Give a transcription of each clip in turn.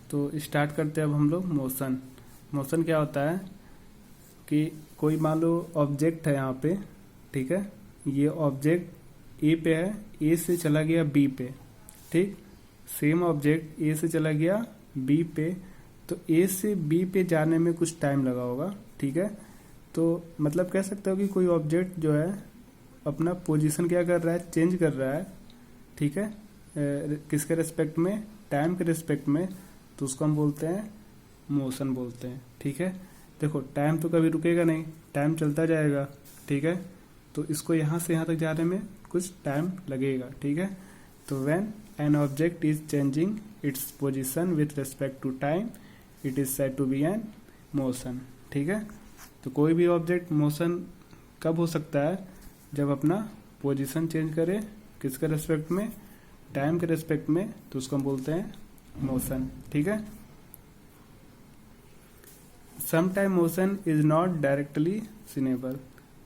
तो स्टार्ट करते हैं अब हम लोग मोशन। मोशन क्या होता है कि कोई मान लो ऑब्जेक्ट है यहाँ पे, ठीक है। ये ऑब्जेक्ट ए पे है, ए से चला गया बी पे, ठीक। सेम ऑब्जेक्ट ए से चला गया बी पे, तो ए से बी पे जाने में कुछ टाइम लगा होगा, ठीक है। तो मतलब कह सकते हो कि कोई ऑब्जेक्ट जो है अपना पोजीशन क्या कर रहा है, चेंज कर रहा है, ठीक है। किसके रिस्पेक्ट में, टाइम के रिस्पेक्ट में, तो उसको हम बोलते हैं मोशन बोलते हैं, ठीक है। देखो टाइम तो कभी रुकेगा नहीं, टाइम चलता जाएगा, ठीक है। तो इसको यहाँ से यहाँ तक जाने में कुछ टाइम लगेगा, ठीक है। तो when an object is changing its position with respect to time it is said to be in motion, ठीक है। तो कोई भी ऑब्जेक्ट मोशन कब हो सकता है, जब अपना पोजीशन चेंज करे, किसके रिस्पेक्ट में, टाइम के रिस्पेक्ट में, तो उसको हम बोलते हैं मोशन, ठीक है। Sometime motion is not directly seeable.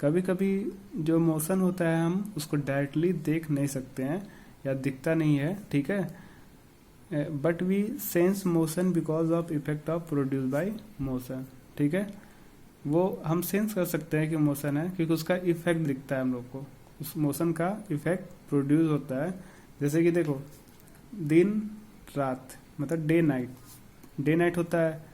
कभी कभी जो मोशन होता है हम उसको डायरेक्टली देख नहीं सकते हैं या दिखता नहीं है, ठीक है। But we sense motion because of effect of produce by motion, ठीक है। वो हम सेंस कर सकते हैं कि मोशन है क्योंकि उसका इफेक्ट दिखता है हम लोग को, उस मोशन का इफेक्ट प्रोड्यूस होता है। जैसे कि देखो दिन रात मतलब डे नाइट होता है,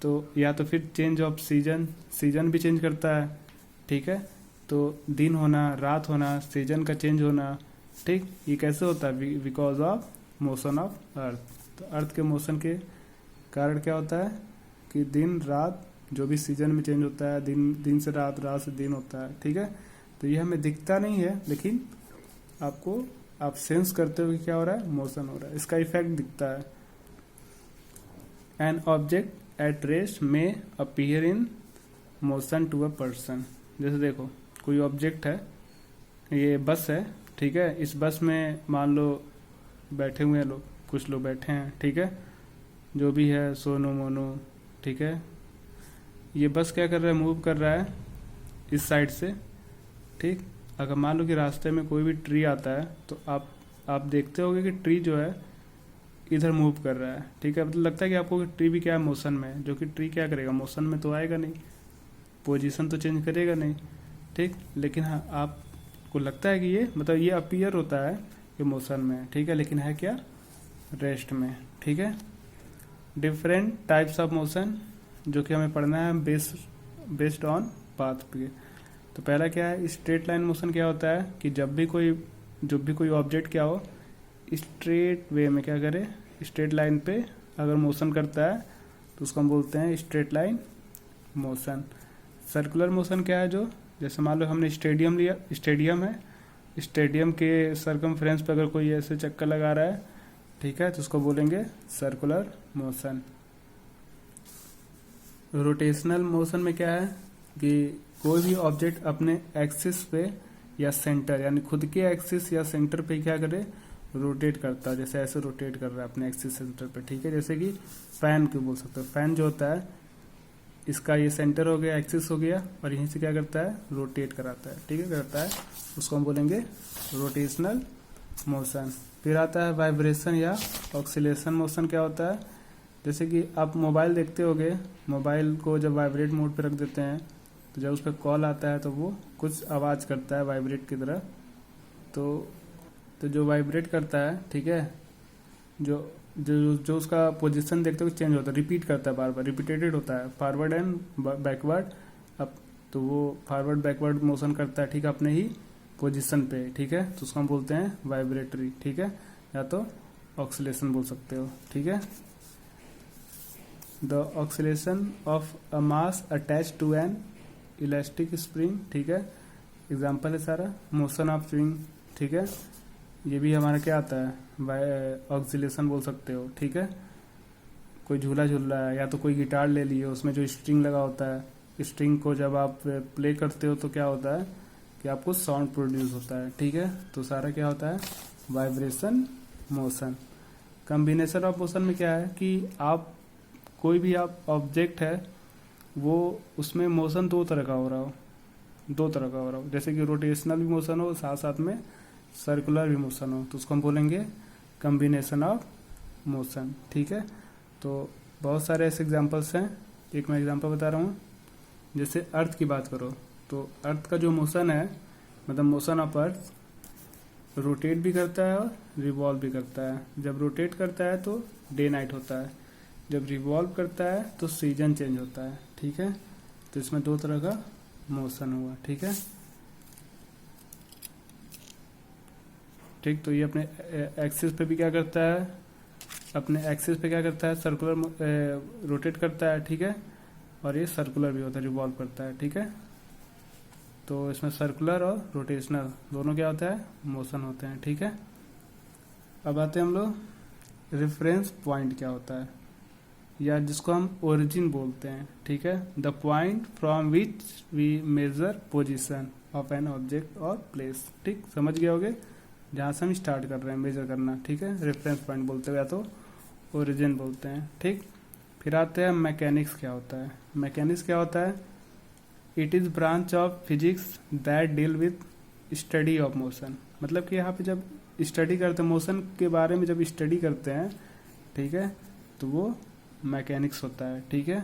तो या तो फिर चेंज ऑफ सीजन भी चेंज करता है, ठीक है। तो दिन होना, रात होना, सीजन का चेंज होना, ठीक, ये कैसे होता है, because of motion of earth. तो अर्थ के मोशन के कारण क्या होता है कि दिन रात जो भी सीजन में चेंज होता है, दिन से रात, रात से दिन होता है, ठीक है। तो ये हमें दिखता नहीं है लेकिन आप सेंस करते हो कि क्या हो रहा है, मोशन हो रहा है, इसका इफेक्ट दिखता है। An object at rest may appear in motion to a person. जैसे देखो कोई ऑब्जेक्ट है, ये बस है, ठीक है। इस बस में मान लो बैठे हुए हैं लोग, कुछ लोग बैठे हैं, ठीक है, जो भी है सोनू मोनू, ठीक है। ये बस क्या कर रहा है, मूव कर रहा है इस साइड से, ठीक। अगर मान लो कि रास्ते में कोई भी ट्री आता है तो आप देखते होगे कि ट्री जो है इधर मूव कर रहा है, ठीक है। मतलब लगता है कि आपको कि ट्री भी क्या है, मोशन में है, जो कि ट्री क्या करेगा, मोशन में तो आएगा नहीं, पोजीशन तो चेंज करेगा नहीं, ठीक। लेकिन हाँ आपको लगता है कि ये मतलब ये अपीयर होता है कि मोशन में है, ठीक है, लेकिन है क्या, रेस्ट में, ठीक है। डिफरेंट टाइप्स ऑफ मोशन जो कि हमें पढ़ना है बेस्ड ऑन पाथ पे। तो पहला क्या है, स्ट्रेट लाइन मोशन क्या होता है कि जब भी कोई ऑब्जेक्ट क्या हो, स्ट्रेट वे में क्या करे, स्ट्रेट लाइन पे अगर मोशन करता है तो उसको हम बोलते हैं straight line motion. Circular motion क्या है, जो जैसे मान लो हमने स्टेडियम लिया, स्टेडियम है, स्टेडियम के सरकमफ्रेंस पे अगर कोई ऐसे चक्कर लगा रहा है, ठीक है, तो उसको बोलेंगे सर्कुलर मोशन। रोटेशनल मोशन में क्या है कि कोई भी ऑब्जेक्ट अपने एक्सिस पे या सेंटर यानी खुद के एक्सिस या सेंटर पे क्या करे, रोटेट करता है। जैसे ऐसे रोटेट कर रहा है अपने एक्सिस सेंटर पे, ठीक है। जैसे कि फैन को बोल सकते हो, फैन जो होता है इसका ये सेंटर हो गया, एक्सिस हो गया, और यहीं से क्या करता है, रोटेट कराता है, ठीक है, करता है, उसको हम बोलेंगे रोटेशनल मोशन। फिर आता है वाइब्रेशन या ऑक्सीलेशन मोशन। क्या होता है, जैसे कि आप मोबाइल देखते होगे, मोबाइल को जब वाइब्रेट मोड पे रख देते हैं तो जब उस पर कॉल आता है तो वो कुछ आवाज़ करता है वाइब्रेट की तरह। तो जो वाइब्रेट करता है, ठीक है, जो उसका पोजीशन देखते हो चेंज होता है, रिपीट करता है, बार बार रिपीटेटेड होता है, फॉरवर्ड एंड बैकवर्ड। अब तो वो फॉरवर्ड बैकवर्ड मोशन करता है, ठीक है, अपने ही पोजीशन पे, ठीक है। तो उसको हम बोलते हैं वाइब्रेटरी, ठीक है, या तो ऑक्सीलेशन बोल सकते हो, ठीक है। The oscillation of a mass attach to an elastic spring, ठीक है, एग्जाम्पल है सारा। मोशन ऑफ स्विंग, ठीक है, ये भी हमारा क्या आता है, ऑक्सीलेशन बोल सकते हो, ठीक है। कोई झूला झूल रहा है या तो कोई गिटार ले लिए, उसमें जो स्ट्रिंग लगा होता है, स्ट्रिंग को जब आप प्ले करते हो तो क्या होता है कि आपको साउंड प्रोड्यूस होता है, ठीक है। तो सारा क्या होता है, vibration motion. Combination of motion में क्या है कि कोई भी ऑब्जेक्ट है वो उसमें मोशन दो तरह का हो रहा हो, जैसे कि रोटेशनल भी मोशन हो, साथ साथ में सर्कुलर भी मोशन हो, तो उसको हम बोलेंगे कॉम्बिनेशन ऑफ मोशन, ठीक है। तो बहुत सारे ऐसे एग्जांपल्स हैं। एक मैं एग्जांपल बता रहा हूँ। जैसे अर्थ की बात करो तो अर्थ का जो मोशन है, मतलब मोशन ऑफ अर्थ, रोटेट भी करता है और रिवॉल्व भी करता है। जब रोटेट करता है तो डे नाइट होता है, जब रिवॉल्व करता है तो सीजन चेंज होता है। ठीक है, तो इसमें दो तरह का मोशन हुआ। ठीक है, ठीक। तो ये अपने एक्सिस पे भी क्या करता है, अपने एक्सिस पे क्या करता है, सर्कुलर रोटेट करता है। ठीक है, और ये सर्कुलर भी होता है, रिवॉल्व करता है। ठीक है, तो इसमें सर्कुलर और रोटेशनल दोनों क्या होता है, मोशन होते हैं। ठीक है, अब आते हैं हम लोग रेफरेंस पॉइंट क्या होता है, या जिसको हम ओरिजिन बोलते हैं। ठीक है, the point from which we measure position of an object और प्लेस। ठीक, समझ गए होगे, जहाँ से हम स्टार्ट कर रहे हैं मेजर करना। ठीक है, रेफरेंस पॉइंट बोलते हैं या तो ओरिजिन बोलते हैं। ठीक, फिर आते हैं मैकेनिक्स क्या होता है। मैकेनिक्स क्या होता है, it is branch of physics that deal with study of motion. मतलब कि यहाँ पे जब स्टडी करते हैं मोशन के बारे में, जब स्टडी करते हैं, ठीक है, तो वो मैकेनिक्स होता है। ठीक है,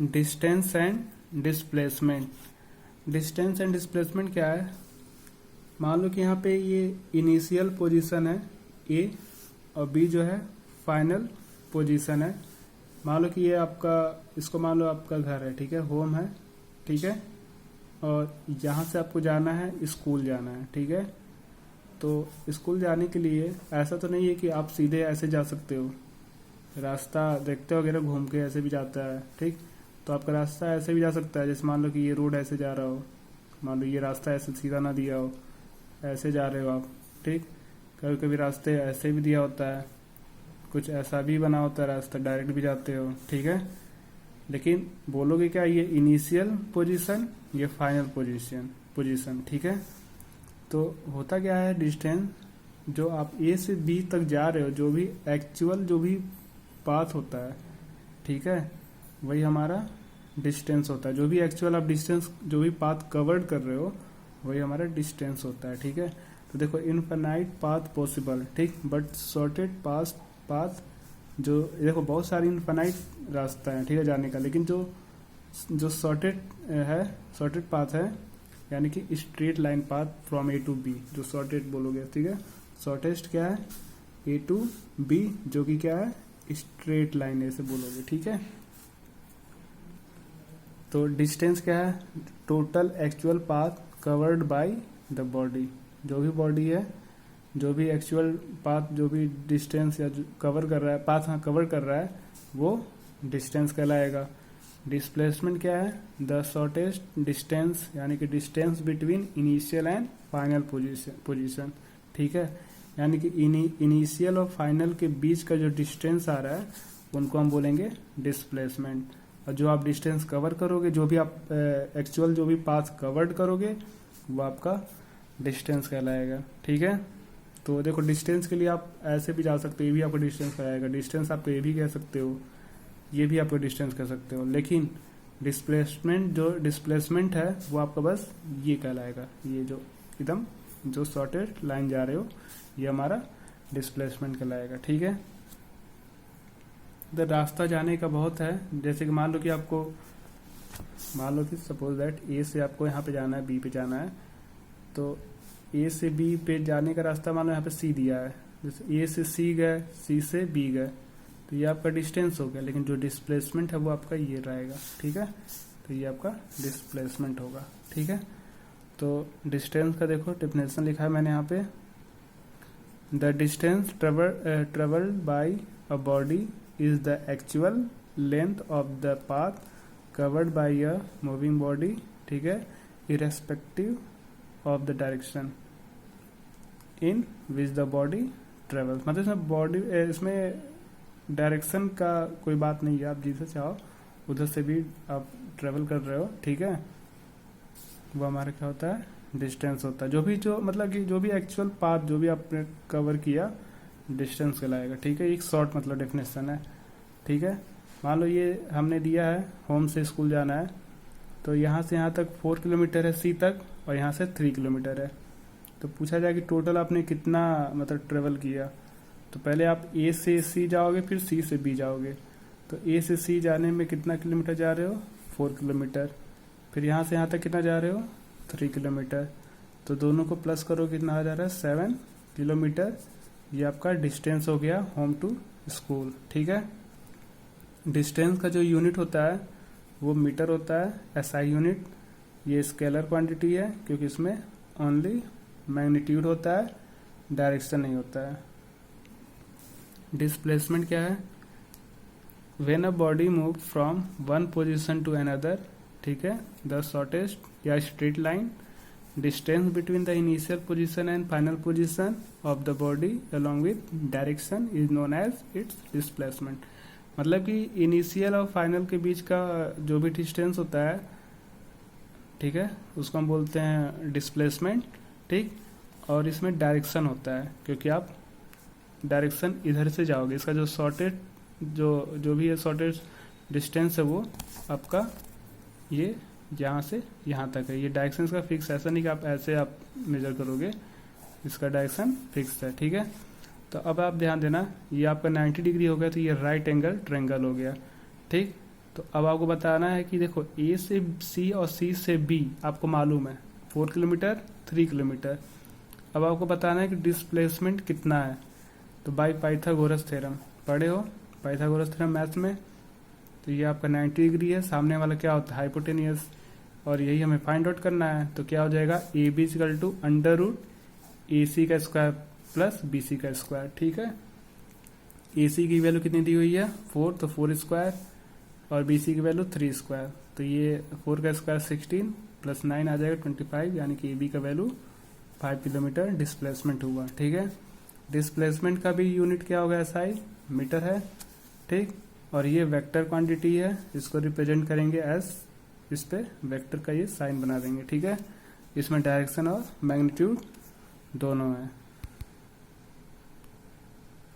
distance and displacement. Distance and displacement क्या है, मान लो कि यहाँ पे ये इनिशियल पोजीशन है ए, और बी जो है फाइनल पोजीशन है। मान लो कि ये आपका, इसको मान लो आपका घर है। ठीक है, होम है। ठीक है, और यहाँ से आपको जाना है, स्कूल जाना है। ठीक है, तो स्कूल जाने के लिए ऐसा तो नहीं है कि आप सीधे ऐसे जा सकते हो, रास्ता देखते वगैरह घूम के ऐसे भी जाता है। ठीक, तो आपका रास्ता ऐसे भी जा सकता है। जैसे मान लो कि ये रोड ऐसे जा रहा हो, मान लो ये रास्ता ऐसे सीधा ना दिया हो, ऐसे जा रहे हो आप। ठीक, कभी कभी रास्ते ऐसे भी दिया होता है, कुछ ऐसा भी बना होता है रास्ता, डायरेक्ट भी जाते हो। ठीक है, लेकिन बोलोगे क्या, ये इनिशियल पोजीशन, ये फाइनल पोजीशन। ठीक है, तो होता क्या है, डिस्टेंस जो आप ए से बी तक जा रहे हो, जो भी एक्चुअल जो भी पाथ होता है, ठीक है, वही हमारा डिस्टेंस होता है। जो भी एक्चुअल आप डिस्टेंस, जो भी पाथ कवर्ड कर रहे हो, वही हमारा डिस्टेंस होता है। ठीक है, तो देखो इनफाइनाइट पाथ पॉसिबल, ठीक, बट शॉर्टेड पाथ जो, देखो बहुत सारी इनफाइनाइट रास्ता है, ठीक है, जाने का, लेकिन जो शॉर्टेड पाथ है, यानी कि straight line path from A to B, जो शॉर्टेड बोलोगे। ठीक है, शॉर्टेस्ट क्या है, ए टू बी, जो कि क्या है, स्ट्रेट लाइन ऐसे बोलोगे। ठीक है, तो डिस्टेंस क्या है, total actual path covered by the body. जो भी बॉडी है, जो भी एक्चुअल पाथ, जो भी डिस्टेंस या कवर कर रहा है, पाथ हाँ कवर कर रहा है, वो डिस्टेंस कहलाएगा। डिस्प्लेसमेंट क्या है, द शॉर्टेस्ट डिस्टेंस, यानी कि distance between initial and final position. ठीक है, यानी कि इनिशियल और फाइनल के बीच का जो डिस्टेंस आ रहा है, उनको हम बोलेंगे डिस्प्लेसमेंट। और जो आप डिस्टेंस कवर करोगे, जो भी आप एक्चुअल जो भी पाथ कवर्ड करोगे, वो आपका डिस्टेंस कहलाएगा। ठीक है, तो देखो डिस्टेंस के लिए आप ऐसे भी जा सकते हो, ये भी आपको डिस्टेंस कहलाएगा। डिस्टेंस आप तो ये भी कह सकते हो, ये भी आपको डिस्टेंस कह सकते हो, लेकिन डिस्प्लेसमेंट, जो डिस्प्लेसमेंट है, वो आपका बस ये कहलाएगा। ये जो एकदम जो शॉर्टेड लाइन जा रहे हो, ये हमारा डिस्प्लेसमेंट कहलाएगा। ठीक है, तो रास्ता जाने का बहुत है। जैसे कि मान लो कि आपको, मान लो कि सपोज दैट ए से आपको यहाँ पे जाना है, बी पे जाना है, तो ए से बी पे जाने का रास्ता मान लो यहाँ पे सी दिया है, जैसे ए से सी गए, सी से बी गए, तो ये आपका डिस्टेंस हो गया, लेकिन जो डिस्प्लेसमेंट है वो आपका ये रहेगा। ठीक है, तो ये आपका डिस्प्लेसमेंट होगा। ठीक है, तो डिस्टेंस का देखो डेफिनेशन लिखा है मैंने यहाँ पे, the distance travelled by a body is the actual length of the path covered by a moving body। ठीक है, irrespective of the direction in which the body travels। मतलब इसमें बॉडी, इसमें डायरेक्शन का कोई बात नहीं है, आप जिसे चाहो उधर से भी आप ट्रेवल कर रहे हो। ठीक है, वो हमारा क्या होता है, डिस्टेंस होता है। जो भी जो मतलब कि जो भी एक्चुअल पाथ जो भी आपने कवर किया, डिस्टेंस कहलाएगा। ठीक है, एक शॉर्ट मतलब डेफिनेशन है। ठीक है, मान लो ये हमने दिया है, होम से स्कूल जाना है, तो यहाँ से यहाँ तक 4 किलोमीटर है सी तक, और यहाँ से 3 किलोमीटर है। तो पूछा जाए कि टोटल आपने कितना मतलब ट्रेवल किया, तो पहले आप ए से सी जाओगे, फिर सी से बी जाओगे। तो ए से सी जाने में कितना किलोमीटर जा रहे हो? 4 किलोमीटर। फिर यहाँ से यहाँ तक कितना जा रहे हो? 3 किलोमीटर। तो दोनों को प्लस करो, कितना आ जा रहा है? 7 किलोमीटर। ये आपका डिस्टेंस हो गया होम टू स्कूल। ठीक है। डिस्टेंस का जो यूनिट होता है वो मीटर होता है, एसआई यूनिट। ये स्केलर क्वांटिटी है क्योंकि इसमें ओनली मैग्नीट्यूड होता है, डायरेक्शन नहीं होता है। डिस्प्लेसमेंट क्या है? When a body move from one position to another, ठीक है, द शॉर्टेस्ट या straight line distance between the initial position and final position of the body along with direction is known as its displacement. मतलब कि initial और final के बीच का जो भी डिस्टेंस होता है, ठीक है, उसको हम बोलते हैं डिस्प्लेसमेंट। ठीक। और इसमें डायरेक्शन होता है क्योंकि आप डायरेक्शन इधर से जाओगे। इसका जो शॉर्टेज जो भी है शॉर्टेज डिस्टेंस है वो आपका ये यहाँ से यहाँ तक है। ये डायरेक्शन इसका फिक्स, ऐसा नहीं कि आप ऐसे आप मेजर करोगे, इसका डायरेक्शन फिक्स है। ठीक है। तो अब आप ध्यान देना, ये आपका 90 डिग्री हो गया तो ये राइट एंगल ट्रायंगल हो गया। ठीक। तो अब आपको बताना है कि देखो ए से सी और सी से बी आपको मालूम है 4 किलोमीटर 3 किलोमीटर। अब आपको बताना है कि डिस्प्लेसमेंट कितना है। तो बाय पाइथागोरस थ्योरम पढ़े हो, पाइथागोरस थ्योरम मैथ्स में। तो ये आपका 90 डिग्री है, सामने वाला क्या होता है? हाइपोटेनियस। और यही हमें फाइंड आउट करना है। तो क्या हो जाएगा? A B equal to under root A C का स्क्वायर प्लस बी सी का स्क्वायर। ठीक है। ए सी की वैल्यू कितनी दी हुई है? 4, तो 4 स्क्वायर, और बी सी की वैल्यू 3 स्क्वायर। तो ये 4 का स्क्वायर 16 प्लस 9 आ जाएगा 25, यानी कि ए बी का वैल्यू 5 किलोमीटर डिस्प्लेसमेंट हुआ। ठीक है। डिस्प्लेसमेंट का भी यूनिट क्या होगा? एसआई मीटर है। ठीक। और ये वेक्टर क्वांटिटी है, इसको रिप्रेजेंट करेंगे एस, इस पे वेक्टर का ये साइन बना देंगे। ठीक है। इसमें डायरेक्शन और मैग्नीट्यूड दोनों है।